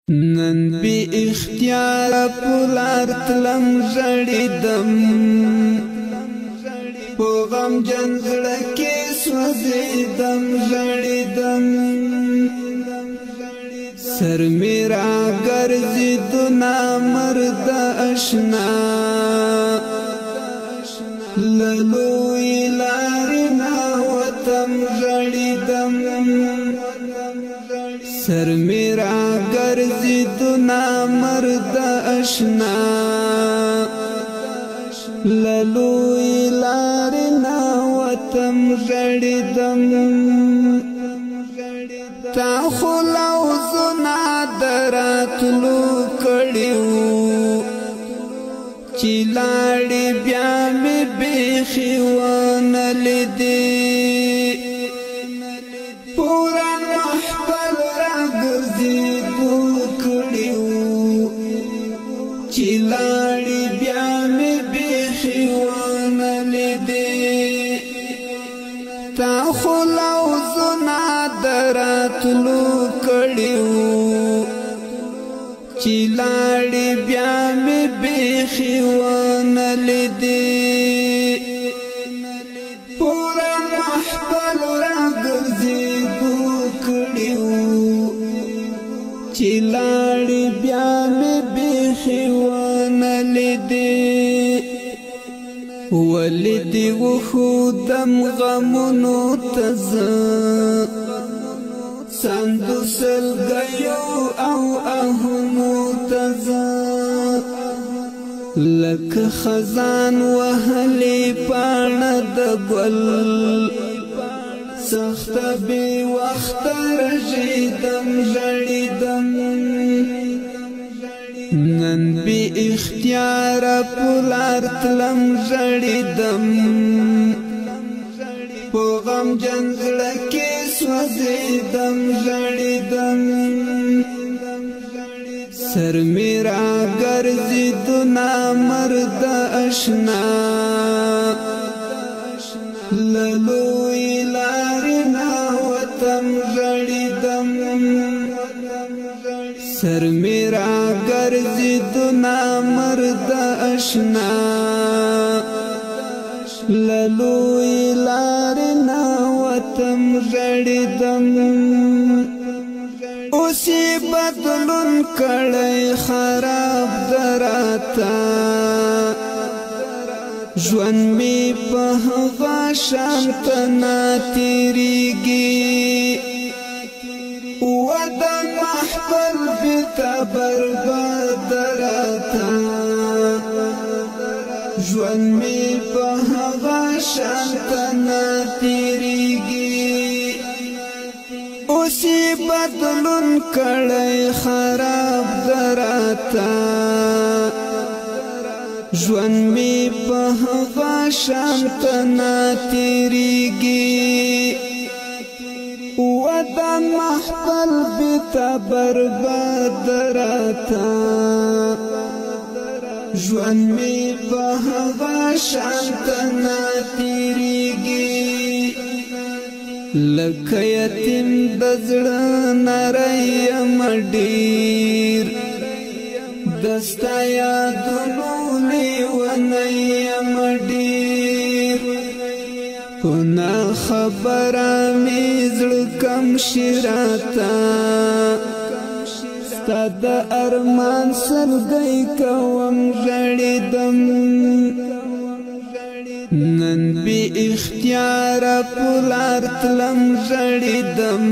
نن بی اختیار پولار تلم زړیدم په غم جنزړه کې سوځیدم زړیدم سر میرا ګرځید نامرد آشنا للوی لارنا وتم زړیدم سر میرا ګرځید نامرد آشنا للوی لارنا وتم زړیدم تا خلو زنا دراتلو کړیو چې لاړې بیا مې بیخي ونه لیدې پورا محفل راګرځېدو کړیو چې لاړې بیا مې بیخي ونه لیدې تا خلو زنا دراتلو کړیو چې لاړې بیا مې بیخي ونه لیدې پورا محفل راګرځېدو کړیو چې لاړې بیا مې بیخي ونه لیدې ولدي وخودم غمونو تزه سندو سلګیو او اهونو تزه لکه خزان وهلې پاڼه د ګل سخت بې وخته رژېدم ژړېدم نن بی اختیار پولار تلم زړیدم په غم جنزړه کې سوځېدم زړیدم سر میرا ګرځید نامرد آشنا للوی لارنا وتم زړیدم سر میرا ګرځید نامرد آشنا للوی لارنا وتم زړیدم اوسې بدلون کړی خراب دراته ژوند می په هغه شانت نه تیریږي ودا محفل بیتا برباد راتا ژوند می په هغه شانت نه تیریږي اوسې بدلون کړی خراب دراتا ژوند می په هغه شانت نه تیریږي ودا محفل بیتا برباد راتا ژوند می په هغه شانت نه تیریږي لکه یتیم د زړه نری یم ډېر دستا یادونو لیونی یم ډېر په نه خبره مې زړه کم شي راته ستا د ارمان سلګۍ کوم ژړېدم نن بی اختیار پولار تلم زړیدم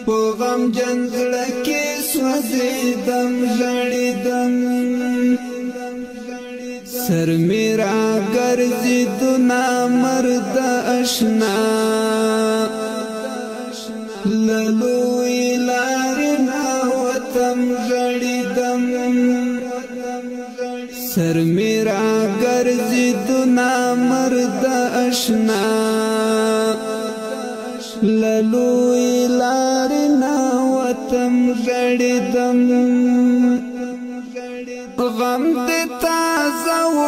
په غم جنزړه کې سوځېدم زړیدم سر میرا ګرځید نامرد آشنا للوی لارنا وتم زړیدم سر میرا ګرځید نامرد آشنا للوی لارنا وتم زړیدم غم دې تازه و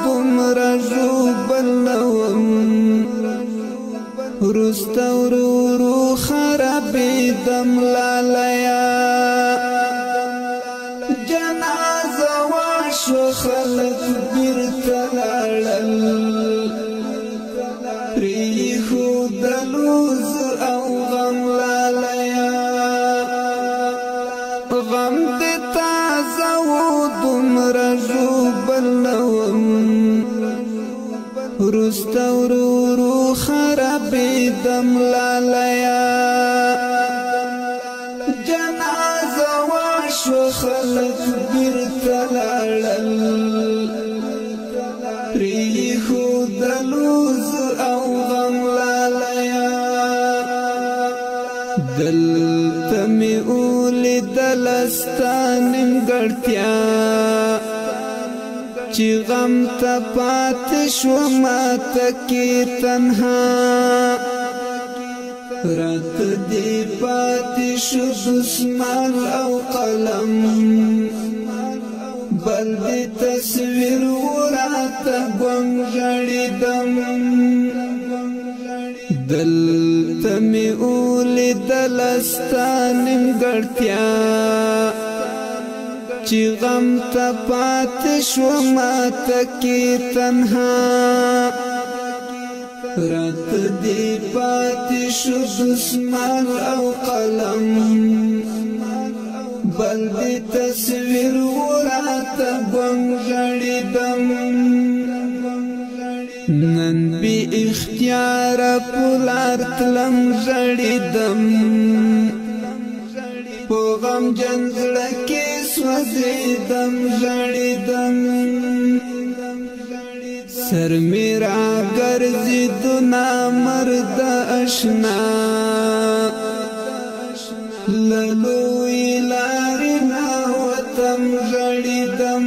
دومره ژوبلوم وروسته ورو خرابېدم لالیا شو خلق بیرته لاړل پرېښودلو زه او غم لالیا غم دې تازه و دومره ژوبل نه وم وروسته ورو ورو خرابېدم لالیا جنازه وشوه خلک بیرته لاړل پرېښودلو زه او غم لالیا دلته مې ولیدله ستا نیمګړتیا چې غم ته پاتې شومه تکې تنها راته دې پاتې شو دسمال او قلم بل دې تصویر وراته ګونګ ژړېدم دلته مې ولیدله ستا نیمګړتیا چې غم ته پاتې شومه تکې تنها راته دې پاتې شو دسمال او قلم بل دې تصویر وراته ګونګ ژړېدم نن بې اختیاره په لار تلم ژړېدم په غمجن زړه کې سوځېدم ژړېدم سر مې راګرځېدو نامرده اشنا له لویې لارې ناوتم ژړېدم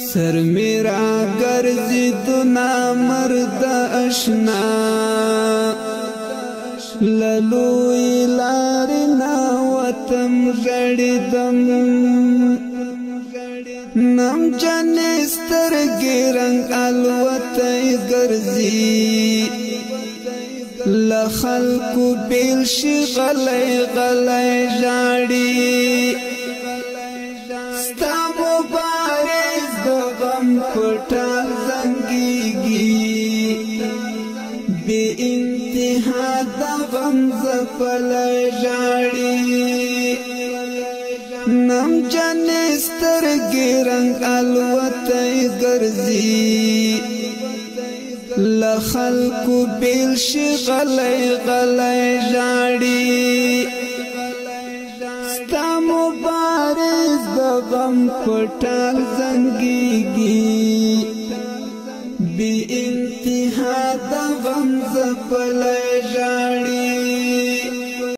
سر مې راګرځېدو نامرده اشنا له لویې لارې ناوتم ژړېدم نمجنې سترګې رنګ الوتی ګرځي له خلکو بیل شي غلی غلی ژاړي ستا مبارز د غم پټال زنګېږي بې انتها د غم ځپلی ژاړي نمجنې سترګې رنګ الوتی ګرځي له خلکو بیل شي غلی غلی ژاړي ستا مبارز د غم پټال زنګېږي بې انتها د غم ځپلی ژاړي